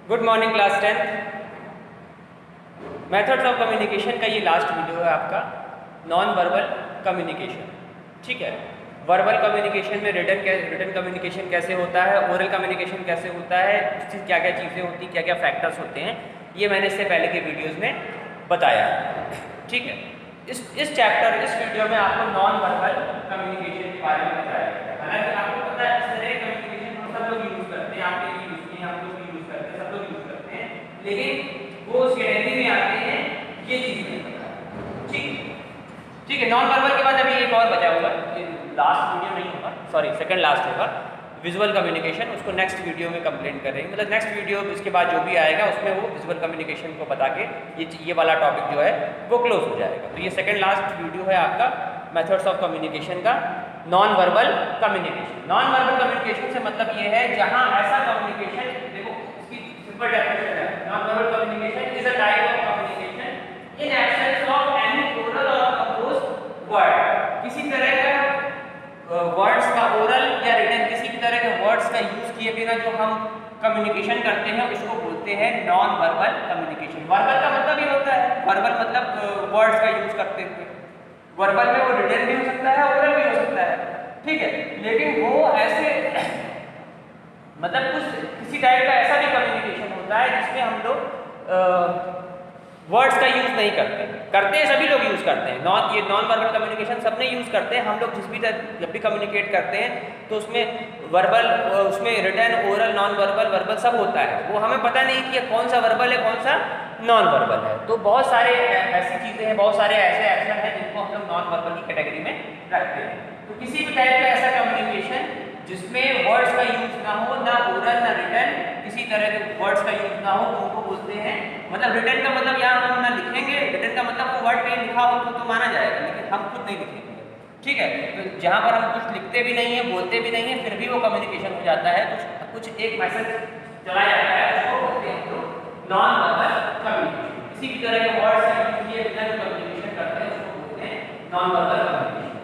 Good morning class 10th। Methods of communication का ये last video है आपका, नॉन वर्बल कम्युनिकेशन। ठीक है, वर्बल कम्युनिकेशन में रिटन कम्युनिकेशन कैसे होता है, ओरल कम्युनिकेशन कैसे होता है, उसकी क्या क्या चीज़ें होती हैं, क्या क्या फैक्टर्स होते हैं, ये मैंने इससे पहले के वीडियोज़ में बताया। ठीक है, इस वीडियो में आपको नॉन वर्बल कम्युनिकेशन के बारे में बताया गया है। हालांकि आपको पता है इस तरह के कम्युनिकेशन हम सब लोग यूज़ करते हैं, आपने भी यूज़ किए, हम लोग भी यूज़ करते हैं, सब लोग यूज़ करते हैं, लेकिन वो उस कैटेगरी में आते हैं, ये चीज़ नहीं पता। ठीक है, नॉन वर्बल के बाद अभी एक और बचा होगा, लास्ट वीडियो नहीं होगा, सॉरी सेकंड लास्ट होगा, विजुअल कम्युनिकेशन। उसको नेक्स्ट वीडियो में कंप्लेंट करेंगे, मतलब नेक्स्ट वीडियो इसके बाद जो भी आएगा उसमें वो विजुअल कम्युनिकेशन को बता के ये वाला टॉपिक जो है वो क्लोज हो जाएगा। तो ये सेकंड लास्ट वीडियो है आपका मेथड्स ऑफ कम्युनिकेशन का, non verbal communication. Non verbal communication से मतलब ये है जहाँ ऐसा कम्युनिकेशन, देखो इसकी सिंपल डेफिनेशन है, non verbal communication is a type of communication in absence of any oral और कंपोज्ड वर्ड। किसी तरह का वर्ड्स का ओरल या रिटन, किसी भी तरह के वर्ड्स का यूज किए बिना जो हम कम्युनिकेशन करते हैं उसको बोलते हैं नॉन वर्बल कम्युनिकेशन। वर्बल का मतलब ये होता है, वर्बल मतलब वर्ड्स का यूज करते हुए, वर्बल में वो रिटन भी हो सकता है, ओरल भी हो सकता है। ठीक है, लेकिन वो ऐसे मतलब किसी टाइप का ऐसा भी कम्युनिकेशन होता है जिसमें हम लोग वर्ड्स का यूज़ नहीं करते हैं, सभी लोग यूज़ करते हैं। ये नॉन वर्बल कम्युनिकेशन सबने यूज़ करते हैं। हम लोग जब भी कम्युनिकेट करते हैं तो उसमें वर्बल, उसमें written, oral, non verbal, verbal सब होता है। वो हमें पता नहीं कि कौन सा वर्बल है कौन सा नॉन वर्बल है। तो बहुत सारे ऐसी चीज़ें हैं, बहुत सारे ऐसे एक्शन हैं जिनको हम लोग नॉन वर्बल की कैटेगरी में रखते हैं। तो किसी भी टाइप का ऐसा कम्युनिकेशन जिसमें वर्ड्स का यूज ना हो, ना ओरल ना रिटन, किसी तरह के वर्ड्स का यूज ना हो, उनको बोलते हैं, मतलब रिटन का मतलब यहाँ हम ना लिखेंगे, रिटन का मतलब वो वर्ड कहीं लिखा हो तो माना जाएगा, लेकिन हम खुद नहीं लिखेंगे। ठीक है, तो जहाँ पर हम कुछ लिखते भी नहीं है, बोलते भी नहीं है, फिर भी वो कम्युनिकेशन हो जाता है, कुछ एक मैसेज चला जाता है, उसको बोलते हैं तो नॉन वर्बल कम्युनिकेशन। किसी भी तरह के वर्ड्स का यूज किए बिना जो कम्युनिकेशन करते हैं उसको बोलते हैं नॉन वर्बल कम्युनिकेशन।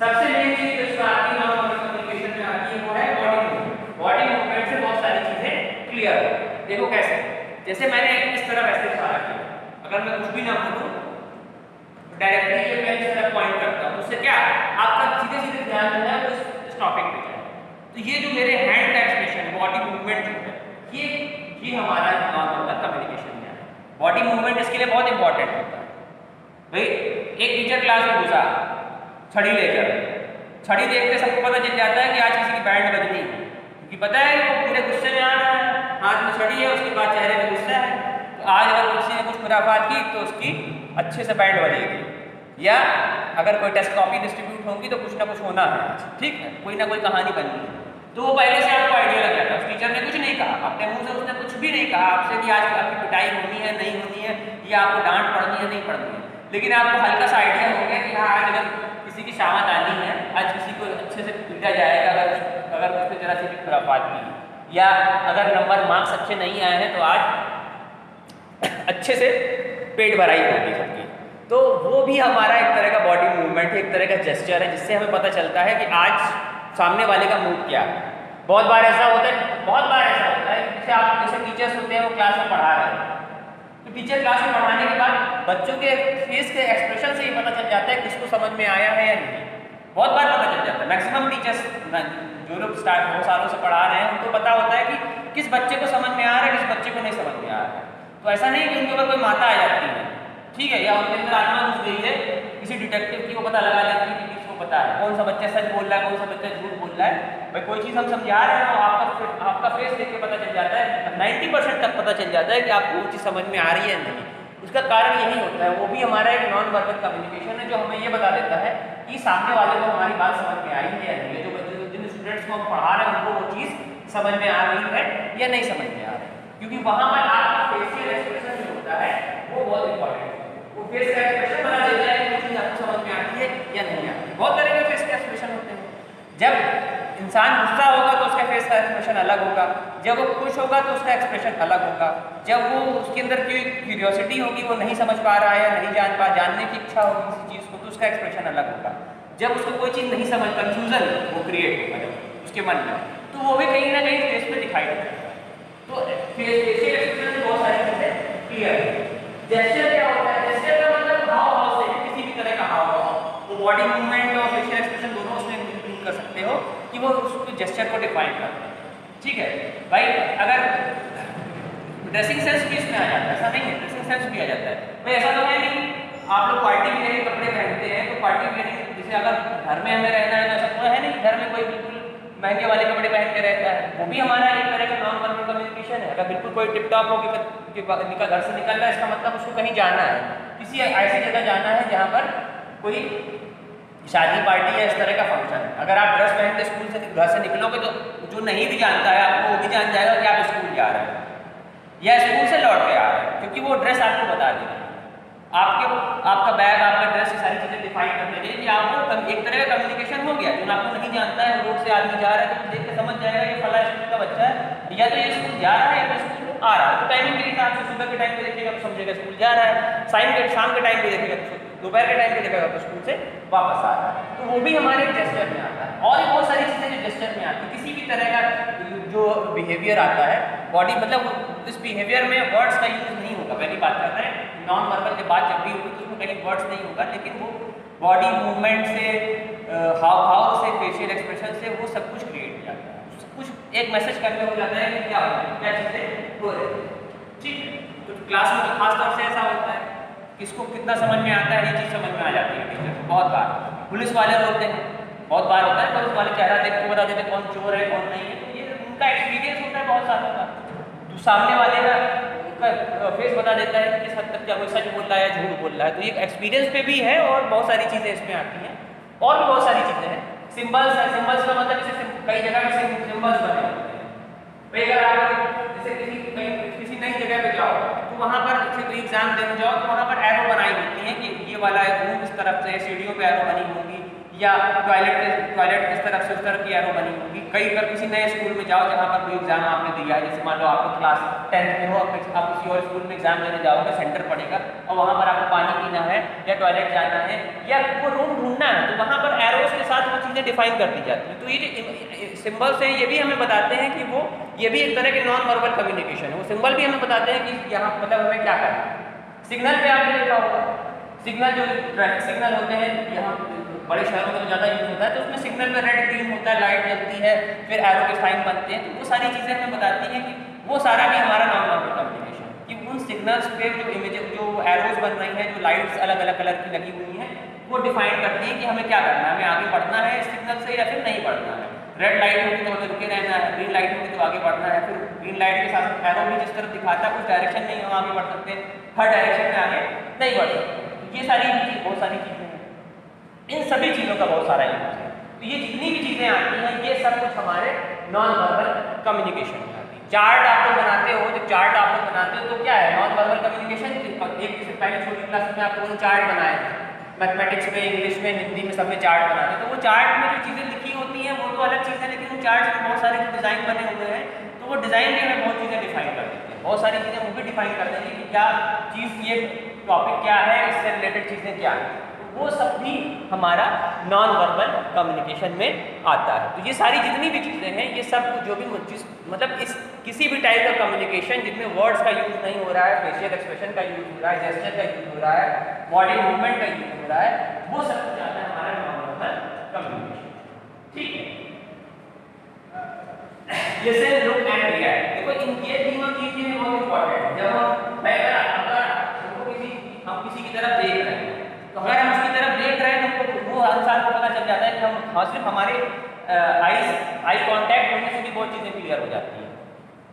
सबसे मेन चीज जो इसमें आती है नॉन वर्बल कम्युनिकेशन में आती है वो है बॉडी मूवमेंट। बॉडी मूवमेंट से बहुत सारी चीजें क्लियर हो। देखो कैसे, जैसे मैंने इस तरह वैसे इशारा किया, अगर मैं कुछ भी ना बोलूं डायरेक्टली ये मैं इस तरह पॉइंट करता हूं, उससे क्या आपका सीधे सीधे ध्यान जो है वो इस टॉपिक पे जाए। तो ये जो मेरे हैंड का एक्सप्रेशन, बॉडी मूवमेंट जो है, ये हमारा नॉन वर्बल कम्युनिकेशन में है। बॉडी मूवमेंट इसके लिए बहुत इंपॉर्टेंट होता है। भाई एक टीचर क्लास में घुसा छड़ी लेकर, छड़ी देखते सबको पता चल जाता है कि आज किसी की बैंड बजनी है, क्योंकि पता है वो पूरे गुस्से में आ रहा है, हाथ में छड़ी है, उसके बाद चेहरे में गुस्सा है। तो आज अगर किसी ने कुछ खुराफात की तो उसकी अच्छे से बैंड बजेगी, या अगर कोई टेस्ट कॉपी डिस्ट्रीब्यूट होगी तो कुछ ना कुछ होना है आज, ठीक है, कोई ना कोई कहानी बननी है। तो वो पहले से आपको आइडिया लग जाता है। उस टीचर ने कुछ नहीं कहा, अपने मुंह से उसने कुछ भी नहीं कहा आपसे कि आज आपकी पिटाई होनी है नहीं होनी है, या आपको डांट पड़नी है नहीं पड़नी है, लेकिन आपको हल्का सा आइडिया हो गया कि हाँ आज अगर किसी की शामत आनी है, आज किसी को अच्छे से पीटा जाएगा अगर उसने जरा सी भी खुराफात की, या अगर नंबर मार्क्स अच्छे नहीं आए हैं तो आज अच्छे से पेट भराई होगी सबकी। तो वो भी हमारा एक तरह का बॉडी मूवमेंट है, एक तरह का जेस्चर है, जिससे हमें पता चलता है कि आज सामने वाले का मूड क्या है। बहुत बार ऐसा होता है जैसे टीचर्स होते हैं वो क्लास में पढ़ा रहे हैं, तो टीचर क्लास में पढ़ाने के बाद बच्चों के फेस के एक्सप्रेशन से ही पता चल जाता है किसको समझ में आया है या नहीं। बहुत बार पता चल जाता है। मैक्सिमम टीचर्स जो लोग स्टार्ट बहुत सालों से पढ़ा रहे हैं उनको पता होता है कि किस बच्चे को समझ में आ रहा है, किस बच्चे को नहीं समझ में आ रहा है। तो ऐसा नहीं कि उनके ऊपर कोई माता आ जाती है, ठीक है, या उनके अंदर आत्मा घुस गई है, किसी डिटेक्टिव की वो पता लगा लेती है कि किसको पता है कौन सा बच्चा सच बोल रहा है, कौन सा बच्चा झूठ बोल रहा है। भाई कोई चीज़ हम समझा रहे हैं तो आपका फेस देख के पता चल जाता है, 90% तक पता चल जाता है कि आपको वो चीज़ समझ में आ रही है नहीं। उसका कारण यही होता है, वो भी हमारा एक नॉन वर्बल कम्युनिकेशन है जो हमें ये बता देता है कि सामने वाले को हमारी बात समझ में आई है या नहीं है। जिन स्टूडेंट्स को हम पढ़ा रहे हैं उनको वो चीज़ समझ में आ रही है या नहीं समझ में आ रही है, क्योंकि वहाँ पर आपका फेशियल एक्सप्रेशन जो होता है वो बहुत इंपॉर्टेंट है। वो फेस का एक्सप्रेशन बता देता है कि वो चीज़ आपको समझ में आती है या नहीं आती। बहुत तरह के फेस के एक्सप्रेशन होते हैं। जब इंसान गुस्सा होगा तो उसका फेस का एक्सप्रेशन अलग होगा, जब वो खुश होगा तो उसका एक्सप्रेशन अलग होगा, जब वो उसके अंदर कोई क्यूरियोसिटी होगी, वो नहीं समझ पा रहा है या नहीं जानने की इच्छा होगी किसी चीज़ को, तो उसका एक्सप्रेशन अलग होगा। जब उसको कोई चीज़ नहीं समझ, कन्फ्यूजन वो क्रिएट होगा जब उसके मन में, तो वो भी कहीं ना कहीं फेस पे दिखाई देता है। तो फेशियल एक्सप्रेशन से बहुत सारी चीजें क्लियर है। जेस्चर क्या होता है? जेस्चर का मतलब हाव भाव से किसी भी तरह का हाव भाव, वो बॉडी मूवमेंट और फेशियल एक्सप्रेशन दोनों उसमें इंक्लूड कर सकते हो कि वो उसके जेस्चर को डिफाइन करते हैं। ठीक है भाई, अगर ड्रेसिंग सेंस भी इसमें आ जाता है, ऐसा नहीं है, ड्रेसिंग सेंस भी आ जाता है भाई। ऐसा तो है नहीं आप लोग पार्टी वेयर कपड़े पहनते हैं, तो पार्टी वेयर जैसे अगर घर में हमें रहना है तो ऐसा तो है नहीं घर में कोई बिल्कुल महंगे वाले कपड़े पहन के रहता है, वो भी हमारा एक तरह का नॉन वर्बल कम्युनिकेशन है। अगर बिल्कुल कोई टिप टॉप हो कि घर से निकल रहा है, इसका मतलब उसको कहीं जाना है, किसी ऐसी जगह जाना है जहाँ पर कोई शादी पार्टी या इस तरह का फंक्शन है। अगर आप ड्रेस पहन के स्कूल से घर से निकलोगे तो जो नहीं भी जानता है आपको, वो भी जान जाएगा कि आप स्कूल जा रहे हैं या स्कूल से लौट के आ रहे हैं, क्योंकि वो ड्रेस आपको बता देगी। आपका बैग, आपका ड्रेस, ये सारी चीज़ें डिफाइन कर देंगे कि आपको एक तरह का कम्युनिकेशन हो गया। जो आपको नहीं जानता है, रोड से आदमी जा रहा है तो देख के समझ जाएगा ये फला स्कूल का बच्चा है, या तो ये स्कूल जा रहा है या तो स्कूल आ रहा है। तो टाइमिंग के हिसाब से सुबह के टाइम पे देखेगा तो समझेगा स्कूल जा रहा है, शाम के टाइम पे देखेगा तो दोपहर के टाइम पे देखेगा तो स्कूल से वापस आ रहा है। तो वो भी हमारे जेस्चर में आता है। और भी बहुत सारी चीज़ें जो जेस्चर में आती है, किसी भी तरह का जो बिहेवियर आता है बॉडी, मतलब इस बिहेवियर में वर्ड्स का यूज नहीं होगा। पहली बात करते हैं नॉन वर्बल की बात जब भी होगी तो उसमें कहीं वर्ड्स नहीं होगा, लेकिन वो बॉडी मूवमेंट से, हाव भाव से, फेशियल एक्सप्रेशन से वो सब कुछ क्रिएट हो जाता है। सब कुछ एक मैसेज करके हो जाता है कि क्या हो रहा है, क्या चीज़ें हो रही है। ठीक है, तो क्लास में तो खास तौर से ऐसा होता है, किसको कितना समझ में आता है ये चीज़ समझ में आ जाती है टीचर को। बहुत बार पुलिस वाले होते हैं, बहुत बार होता है पुलिस वाले चेहरा देख के बता देते कौन चोर है कौन नहीं है, तो ये उनका एक्सपीरियंस होता है बहुत सालों का। जो सामने वाले का फेस बता देता है कि किस हद तक क्या वो सच बोल रहा है या झूठ बोल रहा है। तो ये एक्सपीरियंस पे भी है और बहुत सारी चीज़ें इसमें आती हैं। और भी बहुत सारी चीज़ें हैं। सिंबल्स है, सिंबल्स का मतलब जैसे कई जगह पे सिंबल्स बने होते हैं भाई। अगर आप जैसे किसी नई जगह पे जाओ तो वहाँ पर जैसे कोई एग्जाम देने जाओ तो वहाँ पर एरो बनाई होती है कि ये वाला रूम इस तरफ से, सीढ़ियों पे एरो बनी होगी, या टॉयलेट किस तरफ से उस तरफ की एरो बनी होगी। कई बार किसी नए स्कूल में जाओ जहाँ पर कोई एग्जाम आपने दिया है, जैसे मान लो आपको क्लास 10th में हो, आप किसी और स्कूल में एग्जाम देने जाओगे, सेंटर पड़ेगा और वहाँ पर आपको पानी पीना है या टॉयलेट जाना है या वो रूम ढूंढना है, तो वहाँ पर एरोस के साथ वो चीज़ें डिफाइन कर दी जाती हैं। तो ये जो सिम्बल्स हैं ये भी हमें बताते हैं कि ये भी एक तरह के नॉन वर्बल कम्युनिकेशन है। वो सिंबल भी हमें बताते हैं कि यहाँ मतलब हमें क्या करना है। सिग्नल पे आपने देखा होगा, सिग्नल जो ट्रैफिक सिग्नल होते हैं यहाँ बड़े शहरों में तो ज़्यादा यूज होता है, तो उसमें सिग्नल में रेड ग्रीन होता है, लाइट जलती है, फिर एरो के साइन बनते हैं। तो वो सारी चीज़ें हमें बताती हैं कि वो सारा भी हमारा नॉन वर्बल कम्युनिकेशन, कि उन सिग्नल्स पे जो इमेजेस, जो एरोज बन रही हैं, जो लाइट्स अलग अलग कलर की लगी हुई हैं, वो डिफाइन करती है कि हमें क्या करना है, हमें आगे बढ़ना है इस सिग्नल से या फिर नहीं बढ़ना है। रेड लाइट होगी तो हमें रुके रहना है, ग्रीन लाइट होगी तो आगे बढ़ना है। फिर ग्रीन लाइट के साथ एरो भी जिस तरफ दिखाता है उस डायरेक्शन में हम आगे बढ़ सकते हैं, हर डायरेक्शन में आगे नहीं बढ़ सकते। ये सारी बहुत सारी चीज़ें हैं, इन सभी चीज़ों का बहुत सारा यूज है। तो ये जितनी भी चीज़ें आती हैं ये सब कुछ हमारे नॉन वर्बल कम्युनिकेशन में आती है। चार्ट आप लोग बनाते हो, जब चार्ट आप लोग बनाते हो तो क्या है नॉन वर्बल कम्युनिकेशन। एक से पहले छोटी क्लास में आप लोगों ने चार्ट बनाए हैं, मैथमेटिक्स में, इंग्लिश में, हिंदी में, सब में चार्ट बनाते हैं। तो वो चार्ट में जो चीज़ें लिखी होती हैं वो तो अलग चीज़ है, लेकिन उन चार्ट में बहुत सारे जो डिज़ाइन बने हुए हैं तो वो डिज़ाइन भी हमें बहुत चीज़ें डिफाइन कर देते हैं। बहुत सारी चीज़ें वो भी डिफाइन कर देंगे कि क्या चीज़, ये टॉपिक क्या है, इससे रिलेटेड चीज़ें क्या हैं। वो सब भी हमारा नॉन वर्बल कम्युनिकेशन में आता है। तो ये सारी जितनी भी चीज़ें हैं ये सब जो भी मतलब इस किसी भी टाइप का कम्युनिकेशन जिसमें वर्ड्स का यूज़ नहीं हो रहा है, फेशियल एक्सप्रेशन का यूज़ हो रहा है, जेस्चर का यूज़ हो रहा है, बॉडी मूवमेंट का यूज़ हो रहा है, वो सब कुछ आता है हमारा नॉन वर्बल कम्युनिकेशन। ठीक है, लिसन, लुक एंड रिएक्ट। देखो इन ये तीनों चीज़ें बहुत इंपॉर्टेंट है। जब हम किसी की तरफ देख रहे हैं तो अगर हम उसकी तरफ देख रहे हैं तो वो इंसान को पता चल जाता है कि हम सिर्फ हमारे आई कांटेक्ट होने से भी बहुत चीज़ें क्लियर हो जाती हैं।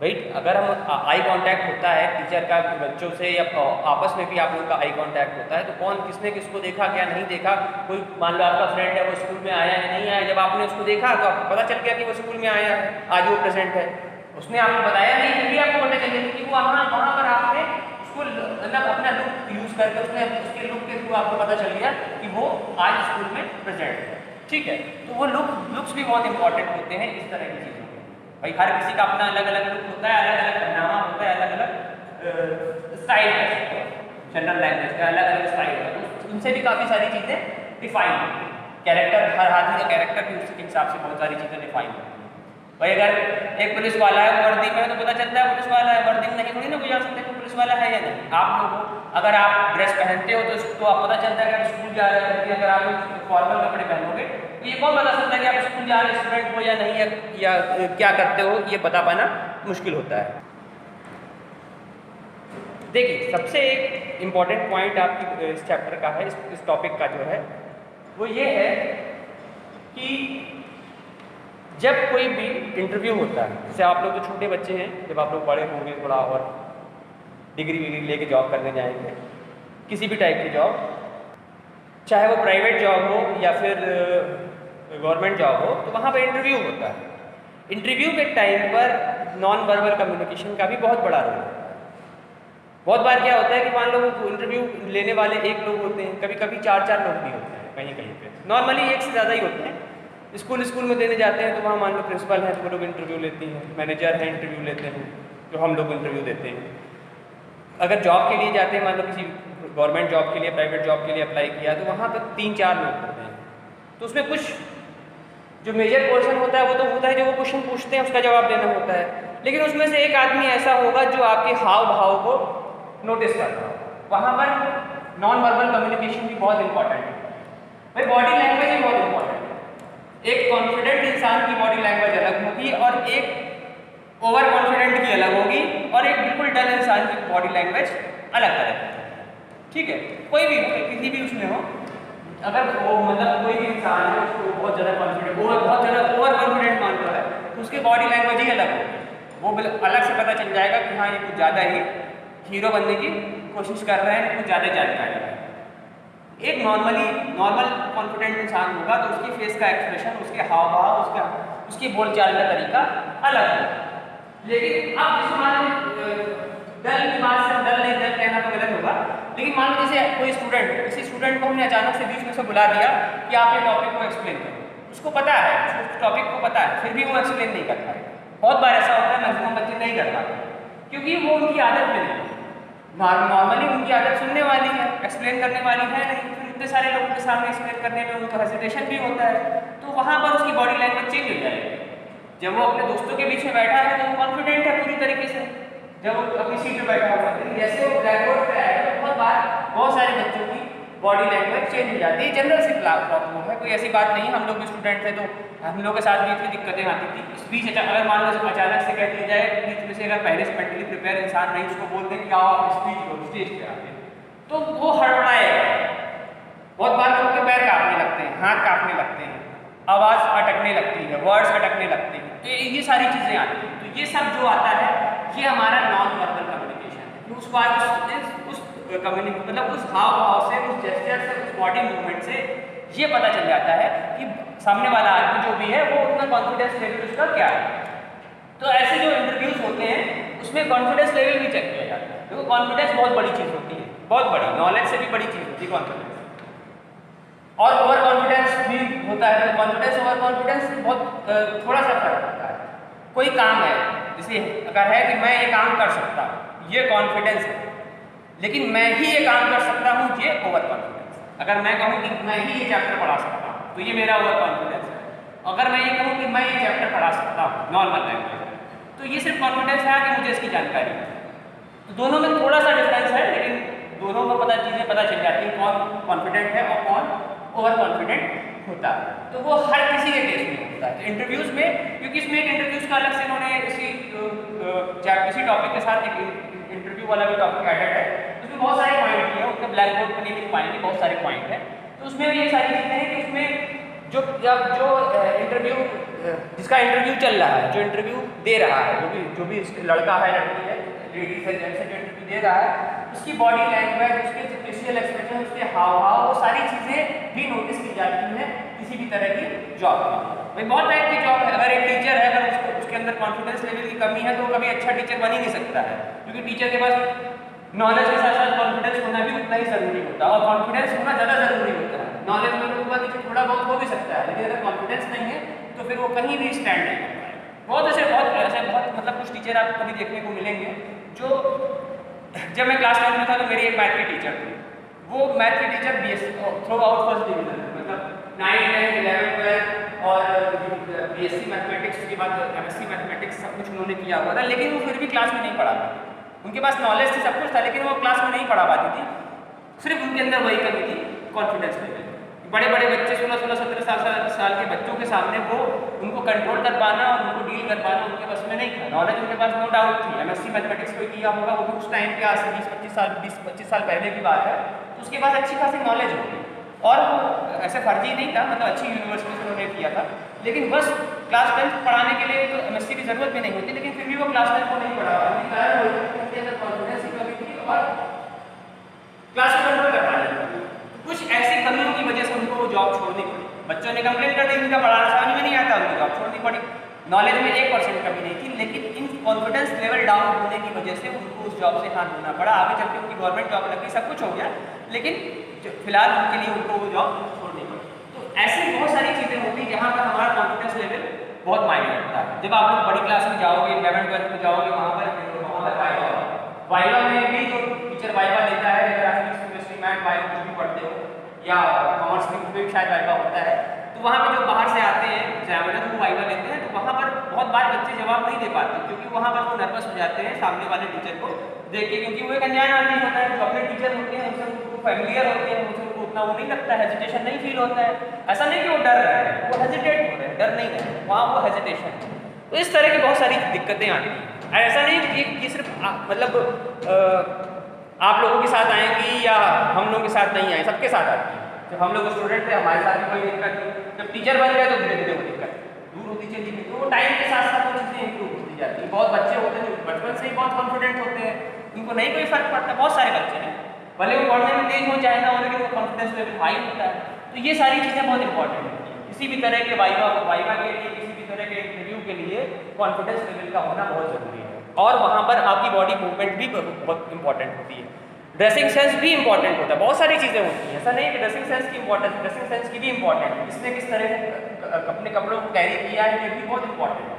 भाई अगर हम आई कांटेक्ट होता है टीचर का बच्चों से या आपस में भी आप लोगों का आई कांटेक्ट होता है तो कौन किसने किसको देखा क्या नहीं देखा, कोई मान लो आपका फ्रेंड है वो स्कूल में आया है नहीं आया, जब आपने उसको देखा तो आपको पता चल गया कि वो स्कूल में आया है, आज वो प्रेजेंट है। उसने आपको बताया नहीं फिर भी आपको पता चल गया कि वो वहाँ पर आपने मतलब अपना लुक यूज करके उसके लुक के थ्रू आपको पता चल गया कि वो आज स्कूल में प्रेजेंट है। ठीक है, तो वो लुक्स भी बहुत इंपॉर्टेंट होते हैं इस तरह की चीज़ों में। भाई हर किसी का अपना अलग अलग लुक होता है, अलग अलग पहनावा होता है, अलग अलग स्टाइल है, जनरल लैंग्वेज का अलग अलग स्टाइल है, तो उनसे भी काफ़ी सारी चीज़ें डिफाइन होती हैं। कैरेक्टर, हर आदमी का कैरेक्टर भी उसके हिसाब से बहुत सारी चीज़ें डिफाइन होती हैं। भाई अगर एक पुलिस वाला है वर्दी में तो पता चलता है पुलिस वाला है, वर्दी में नहीं थोड़ी ना कोई जान सकते कि पुलिस वाला है या नहीं। आप लोग अगर आप ड्रेस पहनते हो तो आप पता चलता है कि आप स्कूल जा रहे हो। अगर आप फॉर्मल कपड़े पहनोगे तो ये कौन बता सकता है कि आप स्कूल जा रहे स्टूडेंट हो या नहीं, या क्या करते हो, ये बता पाना मुश्किल होता है। देखिए सबसे एक इम्पॉर्टेंट पॉइंट आपकी इस चैप्टर का है, इस टॉपिक का जो है वो ये है कि जब कोई भी इंटरव्यू होता है, जैसे आप लोग तो छोटे बच्चे हैं, जब आप लोग बड़े होंगे थोड़ा और डिग्री विग्री लेके जॉब करने जाएंगे, किसी भी टाइप की जॉब, चाहे वो प्राइवेट जॉब हो या फिर गवर्नमेंट जॉब हो, तो वहाँ पर इंटरव्यू होता है। इंटरव्यू के टाइम पर नॉन वर्बल कम्युनिकेशन का भी बहुत बड़ा रोल है। बहुत बार क्या होता है कि मान लो इंटरव्यू लेने वाले एक लोग होते हैं, कभी कभी 4-4 लोग भी होते हैं, कहीं कहीं पे नॉर्मली एक से ज़्यादा ही होते हैं। स्कूल में देने जाते हैं तो वहाँ मान लो प्रिंसिपल हैं तो वो लोग इंटरव्यू लेती हैं, मैनेजर हैं इंटरव्यू लेते हैं, जो हम लोग इंटरव्यू देते हैं। अगर जॉब के लिए जाते हैं, मान लो किसी गवर्नमेंट जॉब के लिए, प्राइवेट जॉब के लिए अप्लाई किया, तो वहाँ पर 3-4 लोग होते हैं। तो उसमें कुछ जो मेजर पोर्शन होता है वो तो होता है, जो वो क्वेश्चन पूछते हैं उसका जवाब देना होता है, लेकिन उसमें से एक आदमी ऐसा होगा जो आपके हाव भाव को नोटिस कर रहा हो। वहाँ पर नॉन वर्बल कम्युनिकेशन भी बहुत इंपॉर्टेंट है। भाई बॉडी लैंग्वेज भी बहुत इंपॉर्टेंट है। एक कॉन्फिडेंट इंसान की बॉडी लैंग्वेज अलग होगी और एक ओवर कॉन्फिडेंट की अलग होगी, और एक बिल्कुल डल इंसान की बॉडी लैंग्वेज अलग तरह की। ठीक है, कोई भी किसी भी उसमें हो, अगर वो मतलब कोई भी इंसान है उसको बहुत ज़्यादा कॉन्फिडेंट, बहुत ज़्यादा ओवर कॉन्फिडेंट मान रहा है, तो उसकी बॉडी लैंग्वेज ही अलग होगी। वो अलग से पता चल जाएगा कि हाँ ये कुछ ज़्यादा ही हीरो बनने की कोशिश कर रहे हैं, कुछ ज़्यादा जानकारी है। एक नॉर्मल कॉन्फिडेंट इंसान होगा तो उसकी फेस का एक्सप्रेशन, उसके हाव भाव, उसकी बोलचाल का तरीका अलग है। लेकिन अब जैसे मान लो डल की बात से डल नहीं, डल कहना तो गलत होगा, लेकिन मान लो जैसे कोई किसी स्टूडेंट को हमने अचानक से बीच में से बुला दिया कि आप ये टॉपिक को एक्सप्लेन करो, उसको पता है, उस टॉपिक को पता है, फिर भी वो एक्सप्लेन नहीं कर पाएगा। बहुत बार ऐसा होता है, मैक्सिमम बच्चे नहीं कर पाते क्योंकि वो उनकी आदत में नहीं है। नॉर्मली उनकी आदत सुनने वाली है, एक्सप्लेन करने वाली है नहीं, फिर इतने सारे लोगों के सामने एक्सप्लेन करने में उनको हेजिटेशन भी होता है, तो वहाँ पर उसकी बॉडी लैंग्वेज चेंज हो जाएगी। जब वो अपने दोस्तों के बीच में बैठा है तो वो कॉन्फिडेंट है पूरी तरीके से, जब वो अपनी सीट पर बैठा हुआ है, जैसे वो ब्लैक बोर्ड पर आएगा तो बहुत सारे बच्चों की बॉडी लैंग्वेज चेंज हो जाती है। जनरल सी प्रॉब्लम है, कोई ऐसी बात नहीं। हम लोग भी स्टूडेंट थे तो हम लोग के साथ भी इतनी दिक्कतें आती थी। इस बीच अगर मान लो अचानक से कह दिया जाए, बीच में से अगर पहले से मेंटली प्रिपेयर इंसान नहीं, उसको बोलते हैं कि आओ आप स्पीच करो स्टेज पे आके, तो वो हड़बड़ाएगा। बहुत बार लोगों के पैर कांपने लगते हैं, हाथ कांपने लगते हैं, आवाज़ अटकने लगती है, वर्ड्स अटकने लगते हैं, तो ये सारी चीज़ें आती हैं। तो ये सब जो आता है ये हमारा नॉन वर्बल कम्युनिकेशन है। उस बात मतलब उस हाव भाव से, उस जेस्चर से, उस बॉडी मूवमेंट से ये पता चल जाता है कि सामने वाला आदमी जो भी है वो उतना कॉन्फिडेंस लेवल उसका क्या है। तो ऐसे जो इंटरव्यूज होते हैं उसमें कॉन्फिडेंस लेवल भी चेक किया जाता है, क्योंकि कॉन्फिडेंस बहुत बड़ी चीज़ होती है, बहुत बड़ी, नॉलेज से भी बड़ी चीज़ होती है कॉन्फिडेंस। और ओवर कॉन्फिडेंस भी होता है। तो कॉन्फिडेंस ओवर कॉन्फिडेंस बहुत थोड़ा सा फर्क होता है। कोई काम है, जैसे अगर है कि मैं ये काम कर सकता हूँ, ये कॉन्फिडेंस है, लेकिन मैं ही ये काम कर सकता हूँ, ये ओवर कॉन्फिडेंस। अगर मैं कहूँ कि मैं ही ये चैप्टर पढ़ा सकता हूँ तो ये मेरा ओवर कॉन्फिडेंस है। अगर मैं ये कहूँ कि मैं ये चैप्टर पढ़ा सकता हूँ नॉर्मल लैंग्वेज में, तो ये सिर्फ कॉन्फिडेंस है कि मुझे इसकी जानकारी है। तो दोनों में थोड़ा सा डिफरेंस है, लेकिन दोनों में चीज़ें पता चल जाती हैं कौन कॉन्फिडेंट है और कौन ओवर कॉन्फिडेंट होता है। तो वो हर किसी के केस में होता है। तो इंटरव्यूज़ में, क्योंकि इसमें एक इंटरव्यूज़ का अलग से उन्होंने इसी टॉपिक के साथ एक इंटरव्यू वाला भी टॉपिक एडेड है, उसमें बहुत सारे पॉइंट किए हैं, उनके ब्लैक बोर्ड पर नहीं लिख पाएंगे, बहुत सारे पॉइंट हैं। तो उसमें ये सारी चीज़ें हैं कि उसमें जो इंटरव्यू जिसका इंटरव्यू चल रहा है, जो इंटरव्यू दे रहा है, जो भी लड़का है, लड़की है, लेडीज है, जेंट्स है, जो इंटरव्यू दे रहा है, उसकी बॉडी लैंग्वेज, उसके जो फेशियल एक्सप्रेशन, उसके हाव भाव, वो सारी चीज़ें भी नोटिस की जाती हैं किसी भी तरह की जॉब में। भाई बहुत टाइप की जॉब है। अगर एक टीचर है, अगर उसके अंदर कॉन्फिडेंस लेवल की कमी है तो कभी अच्छा टीचर बन ही नहीं सकता है, क्योंकि टीचर के पास नॉलेज के साथ साथ कॉन्फिडेंस होना भी उतना ही ज़रूरी होता है, और कॉन्फिडेंस होना ज़्यादा ज़रूरी होता है। नॉलेज में होगा कि थोड़ा बहुत हो भी सकता है, लेकिन अगर कॉन्फिडेंस नहीं है तो फिर वो कहीं भी स्टैंड नहीं कर पाएगा। बहुत मतलब कुछ टीचर आपको कभी देखने को मिलेंगे जो, जब मैं क्लास 10 में था तो मेरी एक मैथ की टीचर थी। वो मैथ की teacher BSc through out first division, मतलब 9, 10, 11, 12 और BSc मैथमेटिक्स के बाद MSc मैथमेटिक्स सब कुछ उन्होंने किया हुआ था, लेकिन वो फिर भी क्लास में नहीं पढ़ा पाती। उनके पास नॉलेज थी, सब कुछ था, लेकिन वो क्लास में नहीं पढ़ा पाती थी। सिर्फ उनके अंदर वही कमी थी, कॉन्फिडेंस लेवल। बड़े बड़े बच्चे 16, 17 साल के बच्चों के सामने वो उनको कंट्रोल कर पाना और उनको डील कर पाना उनके बस में नहीं था। नॉलेज उनके पास नो डाउट थी, MSc मैथमेटिक्स कोई किया होगा, वो भी उस टाइम के आज से 20-25 साल पहले की बात है, तो उसके पास अच्छी खासी नॉलेज होगी और वो ऐसे फर्जी नहीं था, मतलब अच्छी यूनिवर्सिटी से उन्होंने किया था। लेकिन बस क्लास 10 पढ़ाने के लिए तो MSc की ज़रूरत भी नहीं होती, लेकिन फिर भी वो क्लास 10 को नहीं पढ़ा पाती, उनके अंदर कॉन्फिडेंस की कमी थी और क्लास को कंट्रोल कर पाना। कुछ ऐसी कमियों की वजह से उनको जॉब छोड़नी पड़ी। बच्चों ने कंप्लेन कर दी, उनका पढ़ाना समझ में नहीं आता, उनको जॉब छोड़नी पड़ी। नॉलेज में 1% कमी नहीं थी, लेकिन इन कॉन्फिडेंस लेवल डाउन होने की वजह से उनको उस जॉब से हाथ धोना पड़ा। आगे चल के उनकी गवर्नमेंट जॉब लग गई, सब कुछ हो गया, लेकिन फिलहाल उनके लिए उनको वो जॉब छोड़नी पड़ी। तो ऐसी बहुत सारी चीज़ें होती हैं जहाँ पर हमारा कॉन्फिडेंस लेवल बहुत मायने रखता है। जब आप लोग बड़ी क्लास में जाओगे, 11, 12 में जाओगे, वहाँ पर वाइवा में भी जो टीचर वाइवा लेता है, ग्राफिक्स, केमिस्ट्री, मैथ, बायो कुछ भी पढ़ते हो या कॉमर्स में भी शायद वाइवा होता है, तो वहाँ पे जो बाहर से आते हैं एग्जामिनर वो वाइवा लेते हैं, तो वहाँ पर बहुत बार बच्चे जवाब नहीं दे पाते, क्योंकि वहाँ पर वो नर्वस हो जाते हैं सामने वाले टीचर को देख के, क्योंकि वो एक अनजान आदमी होता है। जो अपने टीचर होते हैं उनसे उनको फैमिलियर होते हैं, उनसे उनको उतना वो नहीं लगता है, हेजिटेशन नहीं फील होता है। ऐसा नहीं कि वो डर रहे हैं, वो हेजिटेट हो रहे हैं, डर नहीं है, वहाँ वो हेजिटेशन है। तो इस तरह की बहुत सारी दिक्कतें आती हैं। ऐसा नहीं कि सिर्फ मतलब आप लोगों के साथ आएंगी या हम लोगों के साथ नहीं आए, सबके साथ आती है। जब हम लोग स्टूडेंट थे हमारे साथ भी कोई दिक्कत नहीं, जब टीचर बन गए तो धीरे धीरे वो दिक्कत दूर होती चली गई। तो वो टाइम के साथ साथ वो चीज़ें इंप्रूव होती जाती है। बहुत बच्चे होते हैं जो बचपन से ही बहुत कॉन्फिडेंट होते हैं, उनको नहीं कोई फर्क पड़ता। बहुत सारे बच्चे हैं, भले वो पढ़ने में तेज हो जाए ना, लेकिन वो कॉन्फिडेंस लेवल हाई होता है। तो ये सारी चीज़ें बहुत इंपॉर्टेंट होती हैं। किसी भी तरह के वाइवा के लिए, किसी भी तरह के इंटरव्यू के लिए कॉन्फिडेंस लेवल का होना बहुत ज़रूरी है। और वहाँ पर आपकी बॉडी मूवमेंट भी बहुत इंपॉर्टेंट होती है। ड्रेसिंग सेंस भी इंपॉर्टेंट होता है। बहुत सारी चीज़ें होती हैं, ऐसा नहीं कि ड्रेसिंग सेंस की इंपॉर्टेंस, ड्रेसिंग सेंस की भी इंपॉर्टेंट है। किसने किस तरह से अपने कपड़ों को कैरी किया है, ये भी बहुत इंपॉर्टेंट है।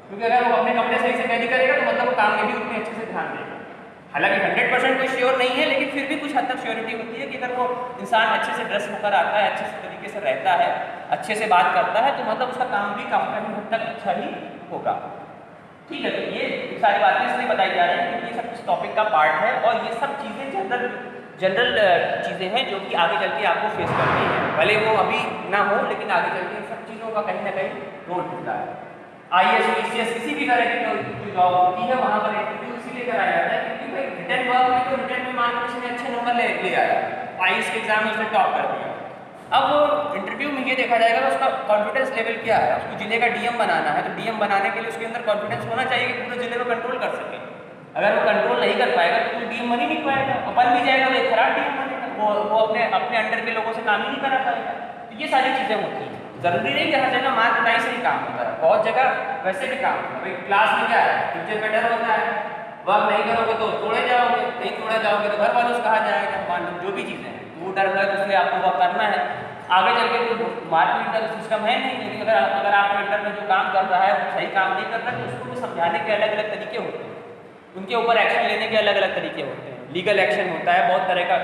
क्योंकि अगर वो अपने कपड़े सही से कैरी करेगा तो मतलब वो काम में भी उतने अच्छे से ध्यान देगा। हालांकि 100% कोई श्योर नहीं है, लेकिन फिर भी कुछ हद तक श्योरिटी होती है कि अगर वो इंसान अच्छे से ड्रेस होकर आता है, अच्छे से तरीके से रहता है, अच्छे से बात करता है, तो मतलब उसका काम भी काफ़ी हद तक अच्छा ही होगा। ठीक है, तो ये सारी बातें इसलिए बताई जा रही हैं क्योंकि ये सब इस टॉपिक का पार्ट है और ये सब चीज़ें जनरल चीज़ें हैं जो कि आगे चल के आपको फेस करनी है। भले वो अभी ना हो, लेकिन आगे चल के इन सब चीज़ों का कहीं ना कहीं रोल होता है। IAS, PCS किसी भी तरह की जॉब होती है, वहाँ पर इंटरव्यू इसीलिए कराया जाता है क्योंकि भाई रिटर्न वर्क में तो रिटर्न में मान लो किसी ने अच्छे नंबर ले आया, IAS के एग्जाम में उसने टॉप कर दिया। अब वो इंटरव्यू में ये देखा जाएगा कि उसका कॉन्फिडेंस लेवल क्या है। उसको जिले का DM बनाना है, तो DM बनाने के लिए उसके अंदर कॉन्फिडेंस होना चाहिए कि पूरे जिले को कंट्रोल कर सके। अगर वो कंट्रोल नहीं कर पाएगा तो DM बन ही नहीं पाएगा, और बन भी जाएगा तो एक खराब DM बनेगा, वो अपने अंडर के लोगों से काम ही नहीं करा पाएगा। तो ये सारी चीज़ें होती हैं। ज़रूरी नहीं कि हर जगह मार पिटाई से ही काम होता है, बहुत जगह वैसे भी काम होता है। भाई क्लास में क्या है, टीचर का डर होता है, वर्क नहीं करोगे तो तोड़े जाओगे, नहीं तोड़े जाओगे तो घर वालों से कहा जाएगा, मान लो जो भी चीज़ें हैं, वो डर है, तो इसलिए आपको वर्क करना है। आगे चल के तो मार्केट का सिस्टम है नहीं, लेकिन अगर आपके अंडर में जो काम कर रहा है वो सही काम नहीं कर रहा है, तो उसको भी समझाने के अलग अलग तरीके होते हैं, उनके ऊपर एक्शन लेने के अलग अलग तरीके होते हैं। लीगल एक्शन होता है, बहुत तरह का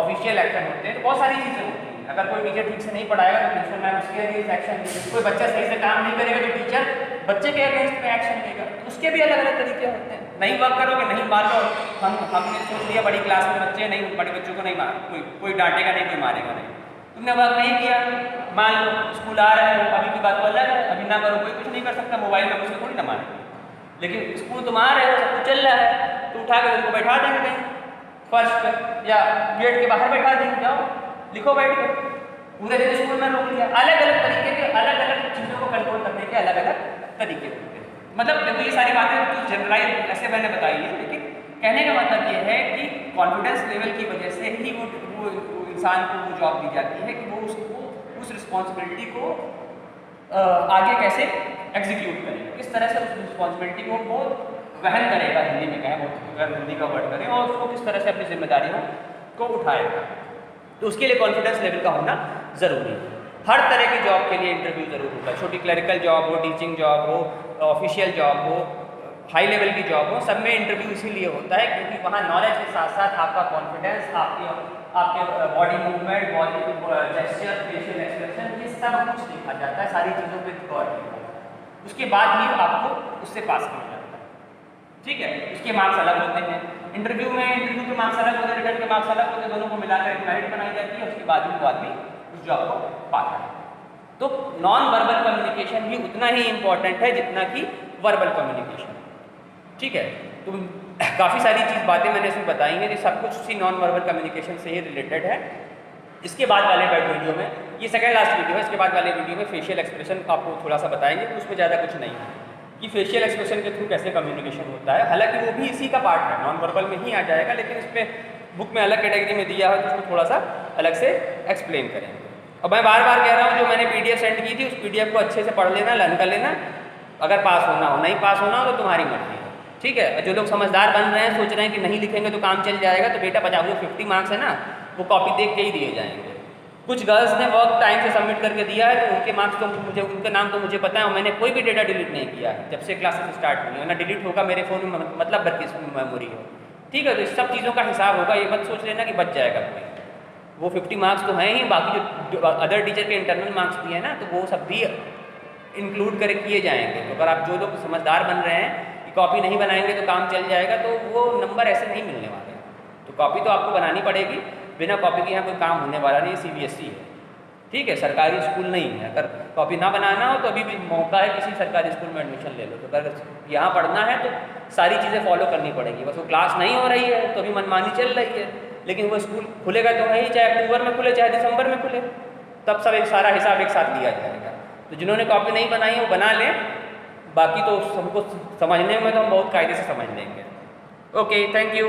ऑफिशियल एक्शन होते हैं, तो बहुत सारी चीज़ें होती हैं। अगर कोई टीचर ठीक से नहीं पढ़ाएगा तो प्रिंसिपल मैम उसके अगेंस्ट एक्शन लेगी, कोई बच्चा सही से काम नहीं करेगा तो टीचर बच्चे के अगेंस्ट में एक्शन लेगा, तो उसके भी अलग अलग तरीके होते हैं। नहीं वर्क करोगे, नहीं मान लो हमने सोच लिया बड़ी क्लास में बच्चे नहीं, बड़े बच्चों को नहीं कोई डांटेगा नहीं, कोई मारेगा नहीं, तुमने वर्क नहीं किया, मान लो स्कूल आ रहे हो, अभी की बात तो अलग है, अभी ना करो कोई कुछ नहीं कर सकता, मोबाइल में मुझसे थोड़ी ना मारेंगे। लेकिन स्कूल तुम आ रहे हो, सब कुछ चल रहा है, तो उठा के तुमको बैठा देंगे कहीं फर्श पर या गेट के बाहर बैठा देंगे, जाओ लिखो बैठ के, पूरे दिन स्कूल में रोक लिया। अलग अलग तरीके के अलग अलग चीज़ों को कंट्रोल करने के अलग अलग तरीके होते हैं। मतलब देखो ये सारी बातें तो जनरलाइज ऐसे मैंने बताई है, लेकिन कहने का मतलब ये है कि कॉन्फिडेंस लेवल की वजह से ही वो इंसान को वो जॉब दी जाती है कि वो उसको उस रिस्पॉन्सिबिलिटी को आगे कैसे एग्जीक्यूट करेगा, किस तरह से उस रिस्पॉन्सिबिलिटी को वो वहन करेगा, हिंदी में कहें, अगर हिंदी का वर्ड करें, और उसको किस तरह से अपनी जिम्मेदारियों को उठाएगा। तो उसके लिए कॉन्फिडेंस लेवल का होना ज़रूरी है। हर तरह की जॉब के लिए इंटरव्यू ज़रूर होता है, छोटी क्लरिकल जॉब हो, टीचिंग जॉब हो, ऑफिशियल जॉब हो, हाई लेवल की जॉब हो, सब में इंटरव्यू इसीलिए होता है क्योंकि वहाँ नॉलेज के साथ साथ आपका कॉन्फिडेंस, आपकी आपके body movement, body gesture, facial expression, ये सब कुछ देखा जाता है, सारी चीज़ों पे गौर किया जाता है। उसके बाद ही आपको उससे पास किया जाता है, ठीक है। उसके मार्क्स अलग होते हैं। इंटरव्यू के मार्क्स अलग होते हैं, रिटर्न के मार्क्स अलग होते हैं, दोनों को मिलाकर एक मेरिट बनाई जाती है। उसके बाद ही वो आदमी उस जॉब को पाता है। तो नॉन वर्बल कम्युनिकेशन भी उतना ही इंपॉर्टेंट है जितना कि वर्बल कम्युनिकेशन, ठीक है। तो काफ़ी सारी बातें मैंने इसमें बताई हैं, जो सब कुछ उसी नॉन वर्बल कम्युनिकेशन से ही रिलेटेड है। इसके बाद वाले वीडियो में, ये सेकंड लास्ट वीडियो है, इसके बाद वाले वीडियो में फेशियल एक्सप्रेशन आपको थोड़ा सा बताएंगे। तो उसमें ज़्यादा कुछ नहीं है कि फेशियल एक्सप्रेशन के थ्रू कैसे कम्युनिकेशन होता है। हालांकि वो भी इसी का पार्ट है, नॉन वर्बल में ही आ जाएगा, लेकिन इस पर बुक में अलग कैटेगरी में दिया है, तो उसको थोड़ा सा अलग से एक्सप्लेन करेंगे। और मैं बार बार कह रहा हूँ, जो मैंने PDF सेंड की थी, उस PDF को अच्छे से पढ़ लेना, लर्न कर लेना। अगर पास होना हो, नहीं पास होना हो तो तुम्हारी मर्जी है, ठीक है। जो लोग समझदार बन रहे हैं, सोच रहे हैं कि नहीं लिखेंगे तो काम चल जाएगा, तो बेटा बचाओ, जो 50 मार्क्स है ना, वो कॉपी देख के ही दिए जाएंगे। कुछ गर्ल्स ने वर्क टाइम से सबमिट करके दिया है, तो उनके मार्क्स तो मुझे, उनके नाम तो मुझे पता है, और मैंने कोई भी डेटा डिलीट नहीं किया है जब से क्लासेस स्टार्ट हुई है। ना डिलीट होगा मेरे फ़ोन में, मतलब 32 मेमोरी है, ठीक है। तो इस सब चीज़ों का हिसाब होगा, ये मत सोच लेना कि बच जाएगा कोई। वो 50 मार्क्स तो हैं ही, बाकी जो अदर टीचर के इंटरनल मार्क्स भी हैं ना, तो वो सब भी इंक्लूड कर किए जाएंगे। तो अगर आप, जो लोग समझदार बन रहे हैं कि कॉपी नहीं बनाएंगे तो काम चल जाएगा, तो वो नंबर ऐसे नहीं मिलने वाले। तो कॉपी तो आपको बनानी पड़ेगी, बिना कॉपी के यहाँ कोई काम होने वाला नहीं। CBSE है, ठीक है, सरकारी स्कूल नहीं है। अगर कॉपी ना बनाना हो तो अभी भी मौका है, किसी सरकारी स्कूल में एडमिशन ले लो। तो अगर यहाँ पढ़ना है तो सारी चीज़ें फॉलो करनी पड़ेगी। बस वो क्लास नहीं हो रही है तो अभी मनमानी चल रही है, लेकिन वो स्कूल खुलेगा तो है ही, चाहे अक्टूबर में खुले चाहे दिसंबर में खुले, तब सब एक सारा हिसाब एक साथ लिया जाएगा। तो जिन्होंने कॉपी नहीं बनाई है वो बना लें, बाकी तो हमको समझने में तो हम बहुत कायदे से समझ लेंगे। Okay, thank you.